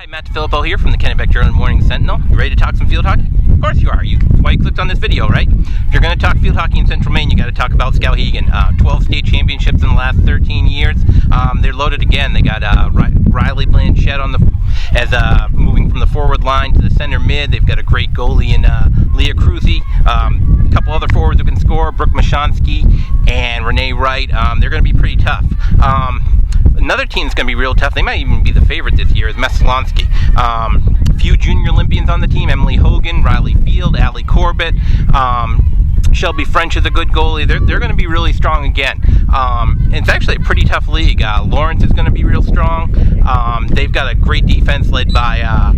Hi, Matt DeFilippo here from the Kennebec Journal Morning Sentinel. You ready to talk some field hockey? Of course you are. That's why you clicked on this video, right? If you're going to talk field hockey in Central Maine, you got to talk about Skowhegan. 12 state championships in the last 13 years. They're loaded again. They got Riley Blanchette moving from the forward line to the center mid. They've got a great goalie in Leah Cruzy. A couple other forwards who can score, Brooke Mashansky and Renee Wright. They're going to be pretty tough. Another team that's going to be real tough, they might even be the favorite this year, is Messalonskee. A few junior Olympians on the team, Emily Hogan, Riley Field, Allie Corbett, Shelby French is a good goalie. They're going to be really strong again. It's actually a pretty tough league. Lawrence is going to be real strong. They've got a great defense led by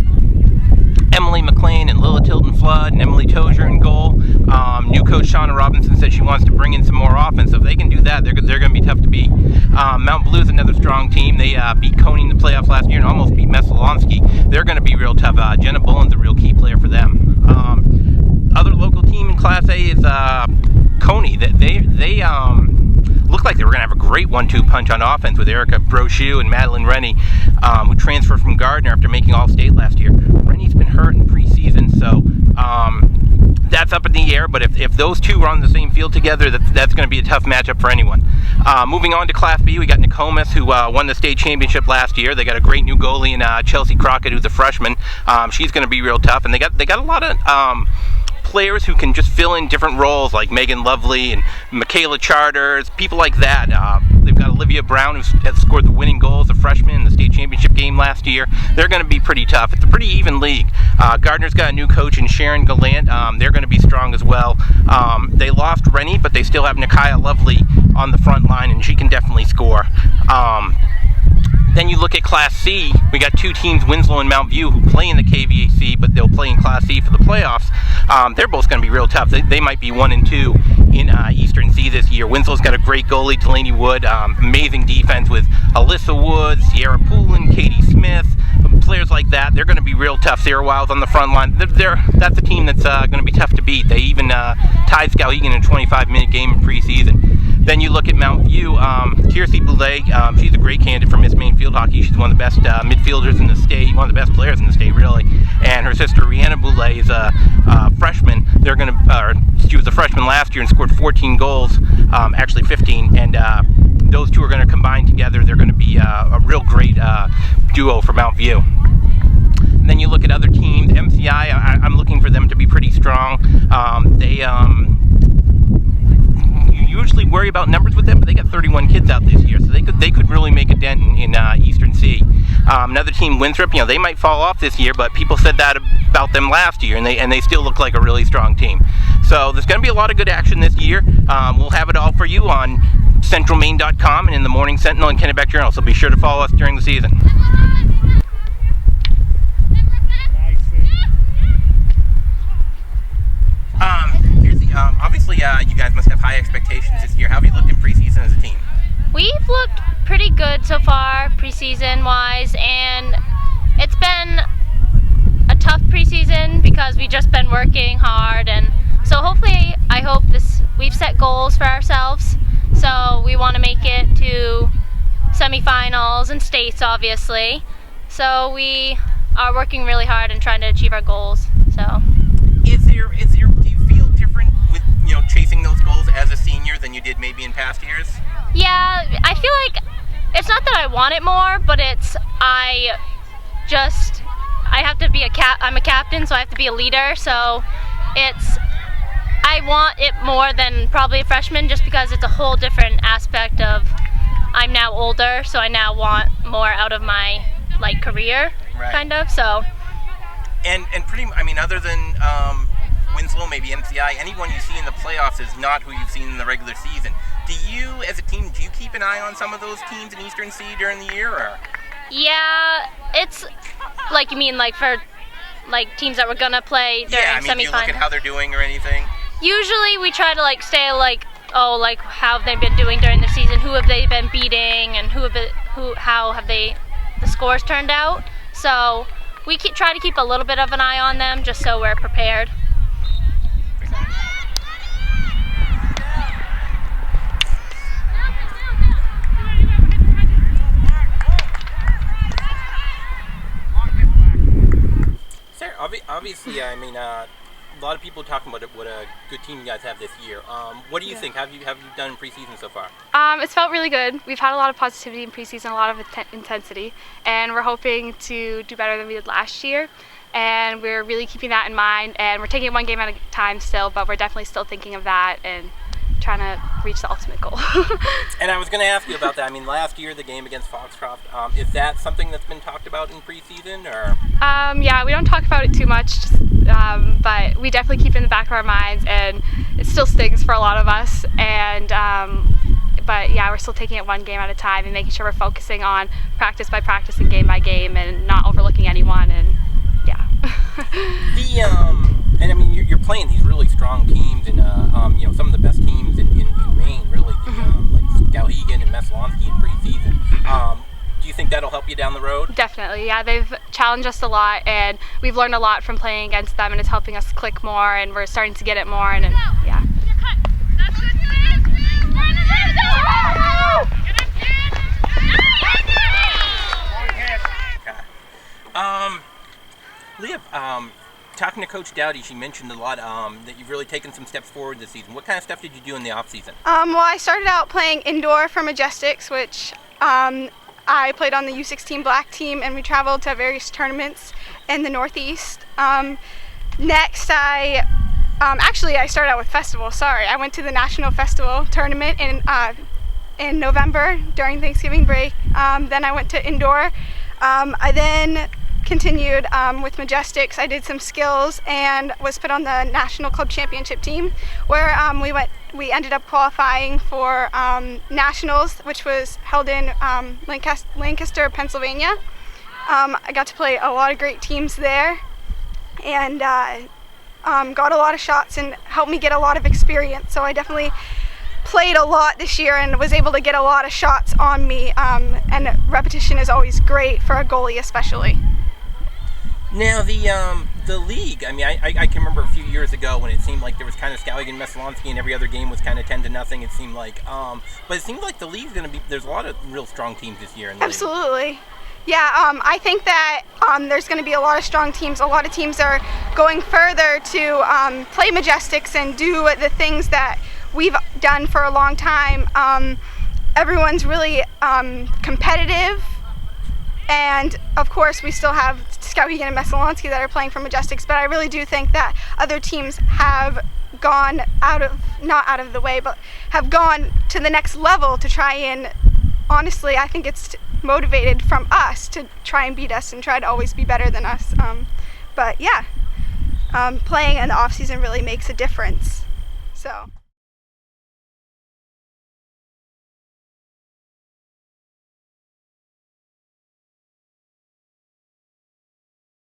Emily McLean and Lila Tilden Flood and Emily Tozier in goal. New coach Shauna Robinson said she wants to bring in some more offense. So if they can do that, they're going to be tough to beat. Mount Blue is another strong team. They beat Coney in the playoffs last year and almost beat Messalonskee. They're going to be real tough. Jenna Bullen's a real key player for them. Other local team in Class A is Coney. They looked like they were going to have a great 1-2 punch on offense with Erica Brochu and Madeline Rennie, who transferred from Gardner after making All-State last year. Rennie's been hurt in preseason, so that's up in the air, but if those two are on the same field together, that's going to be a tough matchup for anyone. Moving on to Class B, we got Nokomis, who won the state championship last year. They got a great new goalie in Chelsea Crockett, who's a freshman. She's going to be real tough, and they got a lot of players who can just fill in different roles, like Megan Lovely and Michaela Charters, people like that. They've got Olivia Brown, who has scored the winning goal as a freshman in the state championship game last year. They're going to be pretty tough. It's a pretty even league. Gardner's got a new coach in Sharon Gallant. They're going to be strong as well. They lost Rennie, but they still have Nikaya Lovely on the front line, and she can definitely score. Then you look at Class C, we got two teams, Winslow and Mount View, who play in the KVAC, but they'll play in Class C for the playoffs. They're both going to be real tough. They might be 1 and 2 in Eastern C this year. Winslow's got a great goalie, Delaney Wood, amazing defense with Alyssa Woods, Sierra Poulin, Katie Smith, players like that. They're going to be real tough. Sarah Wiles on the front line. That's a team that's going to be tough to beat. They even tied Skowhegan in a 25-minute game in preseason. Then you look at Mount View, Kiersey Boulay, she's a great candidate for Miss Maine Field Hockey. She's one of the best midfielders in the state, one of the best players in the state, really. And her sister, Rihanna Boulay, is a freshman. She was a freshman last year and scored 14 goals, actually 15, and those two are going to combine together. They're going to be a real great duo for Mount View. And then you look at other teams, MCI, I'm looking for them to be pretty strong. You usually worry about numbers with them, but they got 31 kids out this year, so they could really make a dent in Eastern C. Another team, Winthrop, they might fall off this year, but people said that about them last year, and they still look like a really strong team. So there's going to be a lot of good action this year. We'll have it all for you on centralmaine.com and in the Morning Sentinel and Kennebec Journal, so be sure to follow us during the season. Obviously, you guys must have high expectations this year. How have you looked in preseason as a team? We've looked pretty good so far, preseason-wise, and it's been a tough preseason because we've just been working hard, and so hopefully, I hope we've set goals for ourselves, so we want to make it to semifinals and states, obviously, so we are working really hard and trying to achieve our goals. So, do you feel different with chasing those goals as a senior than you did maybe in past years? Yeah, I feel like it's not that I want it more, but I have to be I'm a captain, so I have to be a leader, so I want it more than probably a freshman just because it's a whole different aspect of I'm now older, so I now want more out of my career, right. Kind of, so. And other than Winslow, maybe MCI, anyone you see in the playoffs is not who you've seen in the regular season. Do you, as a team, keep an eye on some of those teams in Eastern C during the year, or? Yeah, it's you mean for teams that we're gonna play during semifinals. Do you look at how they're doing or anything? Usually we try to stay how have they been doing during the season? Who have they been beating, and how have the scores turned out? So we try to keep a little bit of an eye on them just so we're prepared. obviously, I mean, a lot of people talking about what a good team you guys have this year. What do you think? Have you done in preseason so far? It's felt really good. We've had a lot of positivity in preseason, a lot of intensity, and we're hoping to do better than we did last year. And we're really keeping that in mind, and we're taking it one game at a time still, but we're definitely still thinking of that and trying to reach the ultimate goal. And I was going to ask you about that. I mean, last year, the game against Foxcroft, is that something that's been talked about in preseason, or? Yeah, we don't talk about it too much, but we definitely keep it in the back of our minds, and it still stings for a lot of us. And but yeah, we're still taking it one game at a time and making sure we're focusing on practice by practice and game by game, and not overlooking anyone. And yeah. And I mean, you're playing these really strong teams, and some of the best teams in Maine, really, like Skowhegan and Messalonskee in preseason. Do you think that'll help you down the road? Definitely, yeah. They've challenged us a lot, and we've learned a lot from playing against them, and it's helping us click more, and we're starting to get it more, and yeah. Leah, talking to Coach Dowdy, she mentioned a lot that you've really taken some steps forward this season. What kind of stuff did you do in the off season? Well, I started out playing indoor for Majestics, which I played on the U16 black team, and we traveled to various tournaments in the Northeast. Next, I started out with festival. Sorry, I went to the National Festival tournament in November during Thanksgiving break. Then I went to indoor. I then continued with Majestics. I did some skills and was put on the National Club Championship team, where we ended up qualifying for Nationals, which was held in Lancaster, Pennsylvania. I got to play a lot of great teams there, and got a lot of shots and helped me get a lot of experience. So I definitely played a lot this year and was able to get a lot of shots on me, and repetition is always great for a goalie especially. Now, the league, I mean, I can remember a few years ago when it seemed like there was kind of Skowhegan and Messalonskee, and every other game was kind of 10-0, it seemed like. But it seemed like the league's going to be, there's a lot of real strong teams this year in the Absolutely. league. Yeah, I think that there's going to be a lot of strong teams. A lot of teams are going further to play Majestics and do the things that we've done for a long time. Everyone's really competitive. And of course, we still have Skowhegan and Messalonskee that are playing for Majestics, but I really do think that other teams have gone not out of the way, but have gone to the next level to try and, honestly, I think it's motivated from us to try and beat us and try to always be better than us. But yeah, playing in the off season really makes a difference. So.